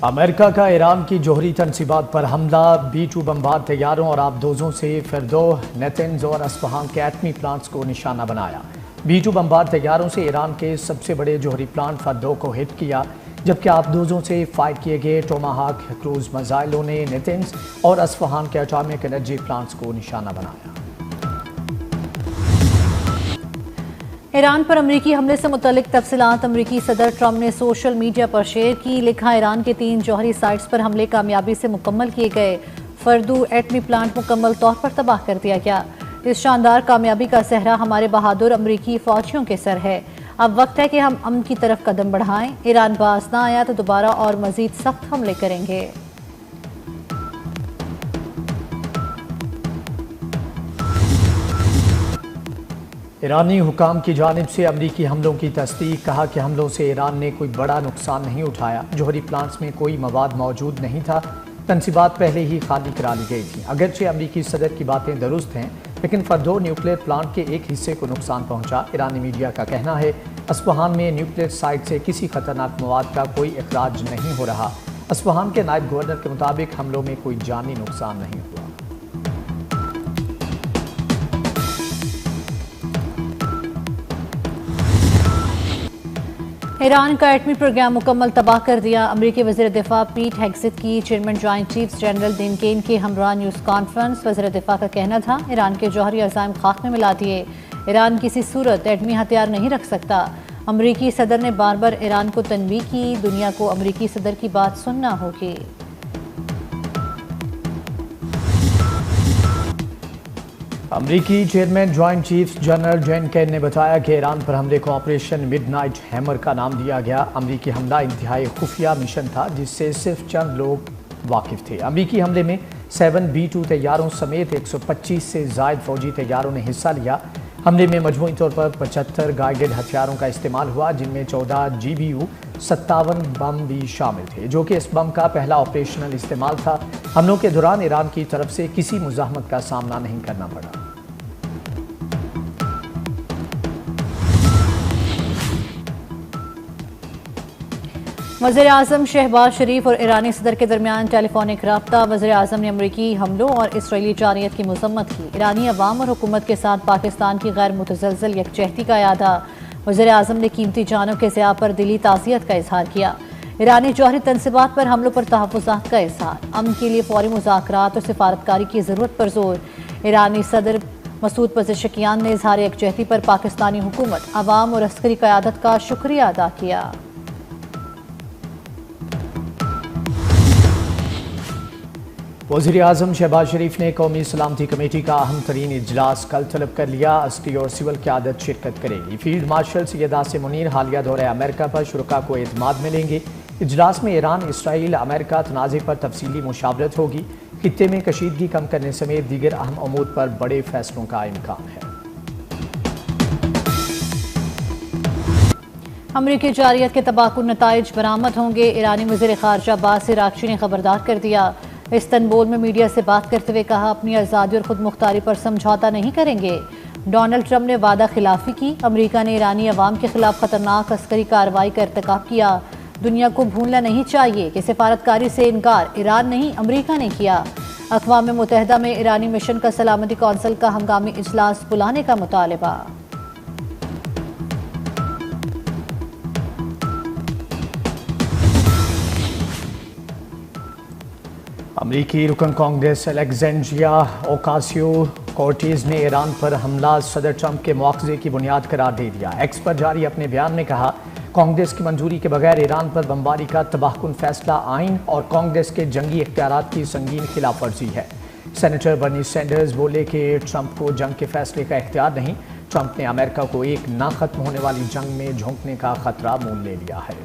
America का Iran की जौहरी तनसीबात पर हमला, B-2 बमबार तैयारों और आबदोजों से फिरदो, नेतन्ज और अस्फहान के एटमी प्लांट्स को निशाना बनाया। B-2 बमबार तैयारों से ईरान के सबसे बड़े जौहरी प्लांट फर्दो को हिट किया, जबकि आबदोजों से फायर किए गए टोमाहाक क्रूज मिसाइलों ने नेतन्ज और अस्फहान के एटॉमिक एनर्जी प्लांट्स को निशाना बनाया। ईरान पर अमरीकी हमले से मुतल्लिक तफसीलात अमरीकी सदर ट्रंप ने सोशल मीडिया पर शेयर की। लिखा, ईरान के 3 जौहरी साइट्स पर हमले कामयाबी से मुकम्मल किए गए। फर्दू एटमी प्लांट मुकम्मल तौर पर तबाह कर दिया गया। इस शानदार कामयाबी का सेहरा हमारे बहादुर अमरीकी फौजियों के सर है। अब वक्त है कि हम अमन की तरफ कदम बढ़ाएं। ईरान बाज ना आया तो दोबारा और मजीद सख्त हमले करेंगे। ईरानी हुकाम की जानिब से अमरीकी हमलों की तस्दीक। कहा कि हमलों से ईरान ने कोई बड़ा नुकसान नहीं उठाया। जौहरी प्लांट्स में कोई मवाद मौजूद नहीं था। तनसीबात पहले ही खाली करा ली गई थी। अगरचे अमरीकी सदर की बातें दुरुस्त हैं, लेकिन फर्दो न्यूक्लियर प्लांट के एक हिस्से को नुकसान पहुंचा। ईरानी मीडिया का कहना है अस्फहान में न्यूक्लियर साइट से किसी खतरनाक मवाद का कोई इखराज नहीं हो रहा। अस्फहान के नायब गवर्नर के मुताबिक हमलों में कोई जानी नुकसान नहीं हुआ। ईरान का एटमी प्रोग्राम मुकम्मल तबाह कर दिया। अमरीकी वज़ीर दिफा पीट हेग्सेट की चेयरमैन जॉइंट चीफ्स जनरल दिन केन के हमरा न्यूज़ कॉन्फ्रेंस। वज़ीर दिफा का कहना था ईरान के जौहरी अज़ाइम खाक में मिला दिए। ईरान किसी सूरत एटमी हथियार नहीं रख सकता। अमरीकी सदर ने बार बार ईरान को तनबीह की। दुनिया को अमरीकी सदर की बात सुनना होगी। अमरीकी chairman joint chiefs general John Caine ने बताया कि ईरान पर हमले को ऑपरेशन मिडनाइट हैमर का नाम दिया गया। अमरीकी हमला इंतहाई खुफिया मिशन था जिससे सिर्फ चंद लोग वाकिफ थे। अमरीकी हमले में 7 B-2 तैयारों समेत 125 से ज़ायद फौजी तैयारों ने हिस्सा लिया। हमले में मजमूई तौर पर 75 गाइडेड हथियारों का इस्तेमाल हुआ, जिनमें 14 GBU 57 बम भी शामिल थे, जो कि इस बम का पहला ऑपरेशनल इस्तेमाल था। हमलों के दौरान ईरान की तरफ से किसी मुज़ाहमत का सामना नहीं करना पड़ा। वज़ीर आज़म शहबाज शरीफ और ईरानी सदर के दरमियान टेलीफोनिक रब्ता। वज़ीर आज़म ने अमरीकी हमलों और इसराइली जारियत की मज़म्मत की। ईरानी अवाम और हुकूमत के साथ पाकिस्तान की गैर मुतज़लज़ल यकजहती का यादा। वज़ीर आज़म ने कीमती जानों के ज़िया पर दिली ताज़ियत का इजहार किया। ईरानी जौहरी तनसीबात पर हमलों पर तहफ़्फ़ुज़ात का इजहार। अमन के लिए फौरी मुज़ाकरात और सिफारतकारी की ज़रूरत पर जोर। ईरानी सदर मसूद पज़ेशकियान ने इजहार यकजहती पर पाकिस्तानी हुकूमत, अवाम और अस्करी क़यादत का शुक्रिया अदा किया। वज़ीर आज़म शहबाज शरीफ ने कौमी सलामती कमेटी का अहम तरीन इजलास कल तलब कर लिया। अस्करी और सिविल क़यादत शिरकत करेगी। फील्ड मार्शल सैयद आसिम मुनीर हालिया दौरे अमेरिका पर शुरका को एतमाद मिलेंगे। इजलास में ईरान, इसराइल, अमेरिका तनाज़े पर तफसीली मुशावरत होगी। खित्ते में कशीदगी कम करने समेत दीगर अहम अमूर पर बड़े फैसलों का इम्कान है। अमरीकी जारियत के तबाहकुन नताइज बरामद होंगे। ईरानी वज़ीर ख़ारजा बासिर आगची ने खबरदार कर दिया। इस्तांबुल में मीडिया से बात करते हुए कहा, अपनी आज़ादी और खुद मुख्तारी पर समझौता नहीं करेंगे। डोनाल्ड ट्रंप ने वादा खिलाफी की। अमरीका ने ईरानी अवाम के खिलाफ खतरनाक अस्करी कार्रवाई का इर्तिकाब किया। दुनिया को भूलना नहीं चाहिए कि सिफारतकारी से इनकार ईरान नहीं अमरीका ने किया। अक़वाम मुत्तहिदा में ईरानी मिशन का सलामती कौंसिल का हंगामी इजलास बुलाने का मुतालबा। अमरीकी रुकन कांग्रेस अलेक्जेंड्रिया ओकासियो कोर्टेज ने ईरान पर हमला सदर ट्रंप के मुआवजे की बुनियाद करार दे दिया। एक्स पर जारी अपने बयान में कहा, कांग्रेस की मंजूरी के बगैर ईरान पर बमबारी का तबाहकुन फैसला आइन और कांग्रेस के जंगी इख्तियारात की संगीन खिलाफ वर्जी है। सेनेटर बर्नी सैंडर्स बोले कि ट्रंप को जंग के फैसले का इख्तियार नहीं। ट्रंप ने अमेरिका को एक ना खत्म होने वाली जंग में झोंकने का खतरा मोल ले लिया है।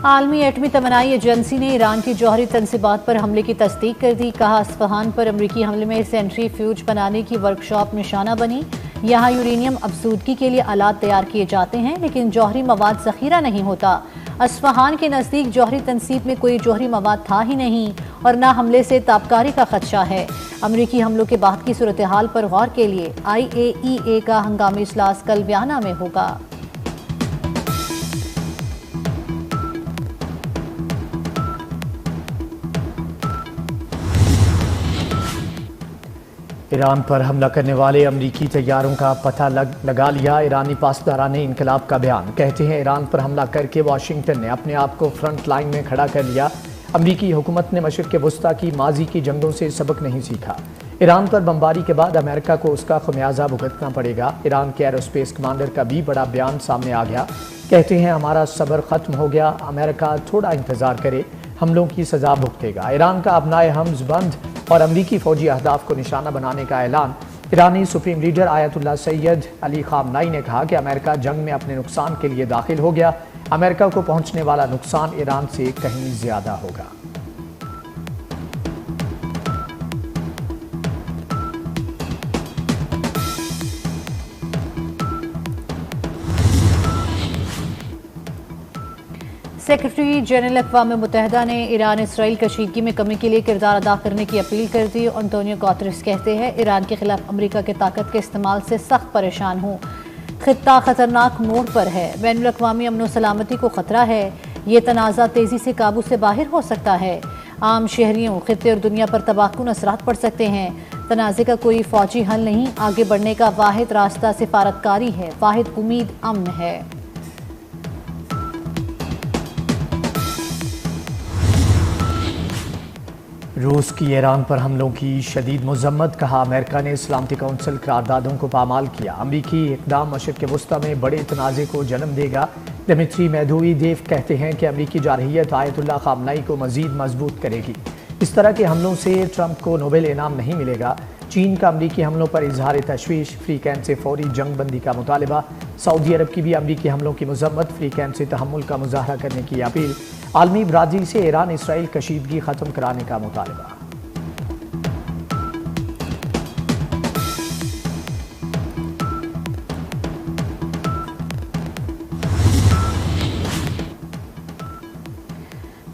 आलमी एटमी तमन्नाई एजेंसी ने ईरान की जौहरी तनसीबात पर हमले की तस्दीक कर दी। कहा, अस्फहान पर अमरीकी हमले में सेंट्रीफ्यूज बनाने की वर्कशॉप निशाना बनी। यहाँ यूरेनियम अफसूदगी के लिए आलात तैयार किए जाते हैं, लेकिन जौहरी मवाद ज़ख़ीरा नहीं होता। अस्फहान के नज़दीक जौहरी तनसीब में कोई जौहरी मवाद था ही नहीं और न हमले से ताबकारी का खदशा है। अमरीकी हमलों के बाद की सूरत हाल पर गौर के लिए IAEA का हंगामी इजलास कल वियना में होगा। ईरान पर हमला करने वाले अमरीकी तैयारों का पता लगा लिया। ईरानी पासदारान इनकलाब का बयान। कहते हैं ईरान पर हमला करके वाशिंगटन ने अपने आप को फ्रंट लाइन में खड़ा कर लिया। अमरीकी हुकूमत ने मशरिक़ वस्ता की माजी की जंगों से सबक नहीं सीखा। ईरान पर बमबारी के बाद अमेरिका को उसका खमियाजा भुगतना पड़ेगा। ईरान के एरोस्पेस कमांडर का भी बड़ा बयान सामने आ गया। कहते हैं हमारा सब्र खत्म हो गया, अमेरिका थोड़ा इंतजार करे, हमलों की सजा भुगतेगा। ईरान का अपनाए हमज बंद और अमरीकी फौजी अहदाफ को निशाना बनाने का ऐलान। ईरानी supreme leader Ayatollah Syed Ali Khamenei ने कहा कि अमेरिका जंग में अपने नुकसान के लिए दाखिल हो गया। अमेरिका को पहुंचने वाला नुकसान ईरान से कहीं ज्यादा होगा। सेक्रेटरी जनरल अक़वाम मुत्तहिदा ने ईरान इसराइल कशीदगी में कमी के लिए किरदार अदा करने की अपील कर दी। एंटोनियो गुतेरेस कहते हैं ईरान के खिलाफ अमरीका के ताकत के इस्तेमाल से सख्त परेशान हूँ। खित्ता खतरनाक मोड़ पर है, बैनुल अक़वामी अमन व सलामती को खतरा है। ये तनाज़ा तेज़ी से काबू से बाहर हो सकता है। आम शहरियों, खित्ते और दुनिया पर तबाहकुन असरात पड़ सकते हैं। तनाज़े का कोई फौजी हल नहीं, आगे बढ़ने का वाहिद रास्ता सिफारतकारी है, वाहिद उम्मीद अमन है। रूस की ईरान पर हमलों की शदीद मजम्मत। कहा अमेरिका ने सलामती कौंसिल करारदादों को पामाल किया। अमरीकी इकदाम मशरिक़ वस्ता में बड़े तनाज़े को जन्म देगा। दिमित्री मेदवेदेव कहते हैं कि अमरीकी जारहियत आयतुल्लाह खामनाई को मजीद मजबूत करेगी। इस तरह के हमलों से ट्रंप को नोबेल इनाम नहीं मिलेगा। चीन का अमरीकी हमलों पर इजहार तशवीश, फ्री कैंप से फौरी जंग बंदी का मुतालबा। सऊदी अरब की भी अमरीकी हमलों की मजम्मत, फ्री कैंप से तहम्मुल का मुजाहरा करने की अपील। आलमी बरादरी से ईरान इसराइल कशीदगी खत्म कराने का मुतालबा।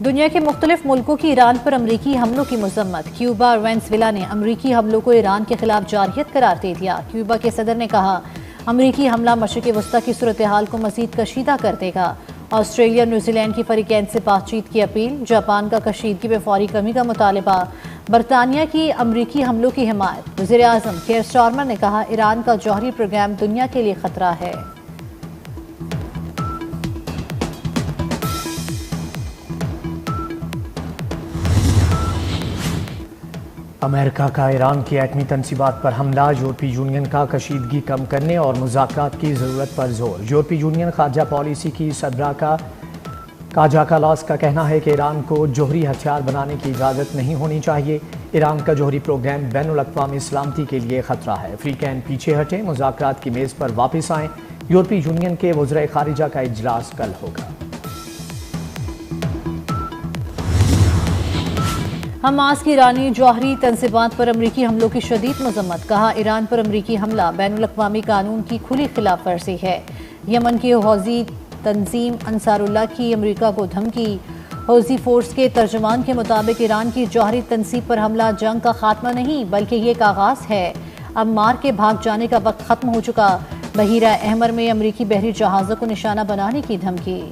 दुनिया के मुख्तलिफ मुल्कों की ईरान पर अमरीकी हमलों की मजम्मत। क्यूबा और वेनेज़ुएला ने अमरीकी हमलों को ईरान के खिलाफ जारहियत करार दे दिया। क्यूबा के सदर ने कहा अमरीकी हमला मशरिक़ वस्ता की सूरत हाल को मजीद कशीदा कर देगा। ऑस्ट्रेलिया और न्यूजीलैंड की फरीकैन से बातचीत की अपील। जापान का कशीदगी में फौरी कमी का मुतालबा। बरतानिया की अमरीकी हमलों की हिमायत। वज़ीर आज़म केयर स्टारमर ने कहा ईरान का जौहरी प्रोग्राम दुनिया के लिए खतरा है। अमेरिका का ईरान की एटमी तनसीबात पर हमला। यूरोपीय यूनियन का कशीदगी कम करने और मुज़ाकरात की ज़रूरत पर जोर। यूरोपीय यूनियन खारजा पॉलिसी की सरबराह का काजा कालास का कहना है कि ईरान को जौहरी हथियार बनाने की इजाज़त नहीं होनी चाहिए। ईरान का जौहरी प्रोग्राम बैनुल अक़वामी सलामती के लिए खतरा है। फ्री कैन पीछे हटें, मुज़ाकरात की मेज़ पर वापस आएँ। यूरोपीय यूनियन के वज़ीर ख़ारिजा का इजलास कल होगा। हमास की ईरानी जौहरी तनसीबात पर अमरीकी हमलों की शदीद मजम्मत। कहा ईरान पर अमरीकी हमला बैनुल अक़वामी कानून की खुली खिलाफ वर्जी है। यमन की हौजी तंजीम अंसारुल्लाह की अमरीका को धमकी। हौजी फोर्स के तर्जुमान के मुताबिक ईरान की जौहरी तनसीब पर हमला जंग का खात्मा नहीं बल्कि ये एक आगाज है। अब मार के भाग जाने का वक्त खत्म हो चुका। बहीरा अहमर में अमरीकी बहरी जहाज़ों को निशाना बनाने की धमकी।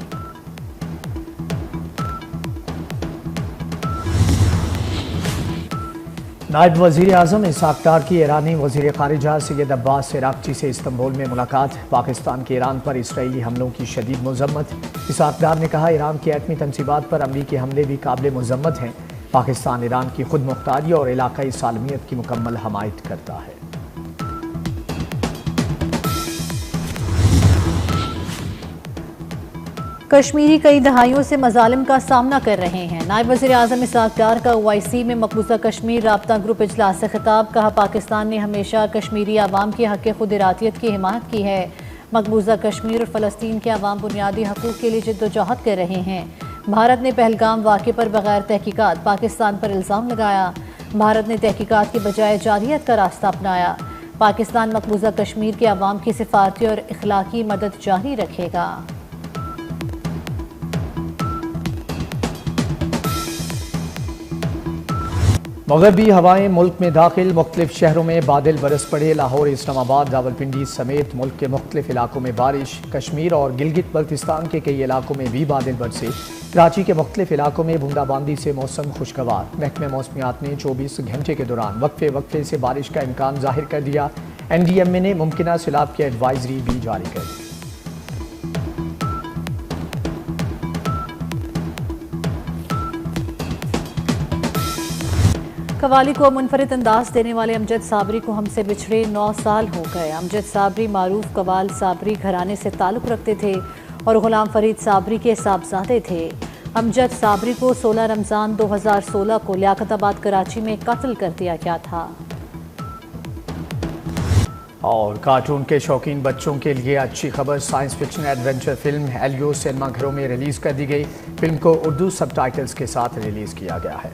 नायब वज़ीर आज़म इसहाक़ डार की ईरानी वज़ीर ख़ारिजा सैयद अब्बास इराक़ची से इस्तांबुल में मुलाकात। पाकिस्तान के ईरान पर इसराइली हमलों की शदीद मजम्मत। इसहाक़ डार ने कहा ईरान की एटमी तनसीबात पर अमरीकी हमले भी काबिल मजम्मत हैं। पाकिस्तान ईरान की खुद मुख्तारी और इलाक़ाई सालमियत की मुकम्मल हमायत करता है। कश्मीरी कई दहाइयों से मजालिम का सामना कर रहे हैं। नायब वज़ीर आज़म इसहाक़ डार का OIC में मकबूजा कश्मीर राब्ता ग्रुप इजलास से खिताब। कहा पाकिस्तान ने हमेशा कश्मीरी आवाम के हक़ खुद इरादियत की हिमायत की है। मकबूजा कश्मीर और फ़लस्तीन के आवाम बुनियादी हकूक़ के लिए जद्दोजहद कर रहे हैं। भारत ने पहलगाम वाक़े पर बगैर तहकीकात पाकिस्तान पर इल्ज़ाम लगाया। भारत ने तहकीकात के बजाय जारियत का रास्ता अपनाया। पाकिस्तान मकबूजा कश्मीर के आवाम की सिफारती और इखलाकी मदद जारी रखेगा। मगरबी हवाएं मुल्क में दाखिल, मुख्तलिफ शहरों में बादल बरस पड़े। लाहौर, इस्लामाबाद, रावलपिंडी समेत मुल्क के मुख्तलिफ इलाकों में बारिश। कश्मीर और गिलगित बल्तिस्तान के कई इलाकों में भी बादल बरसे। कराची के मुख्तलिफ इलाकों में बूंदाबांदी से मौसम खुशगवार। महकमे मौसमियात ने 24 घंटे के दौरान वक्फे वक्फे से बारिश का इम्कान जाहिर कर दिया। NDMA ने मुमकिना सैलाब की एडवाइजरी भी जारी कर दी। कवाली को मुनफरिद अंदाज देने वाले अमजद साबरी को हमसे बिछड़े 9 साल हो गए। अमजद साबरी मारूफ कवाल साबरी घराने से ताल्लुक़ रखते थे और गुलाम फरीद साबरी के साहबजादे थे। अमजद साबरी को 16 रमज़ान 2016 को लियाकताबाद कराची में कत्ल कर दिया गया था। और कार्टून के शौकीन बच्चों के लिए अच्छी खबर, science fiction adventure film Elio cinema घरों में रिलीज़ कर दी गई। फिल्म को उर्दू सबटाइटल्स के साथ रिलीज़ किया गया है।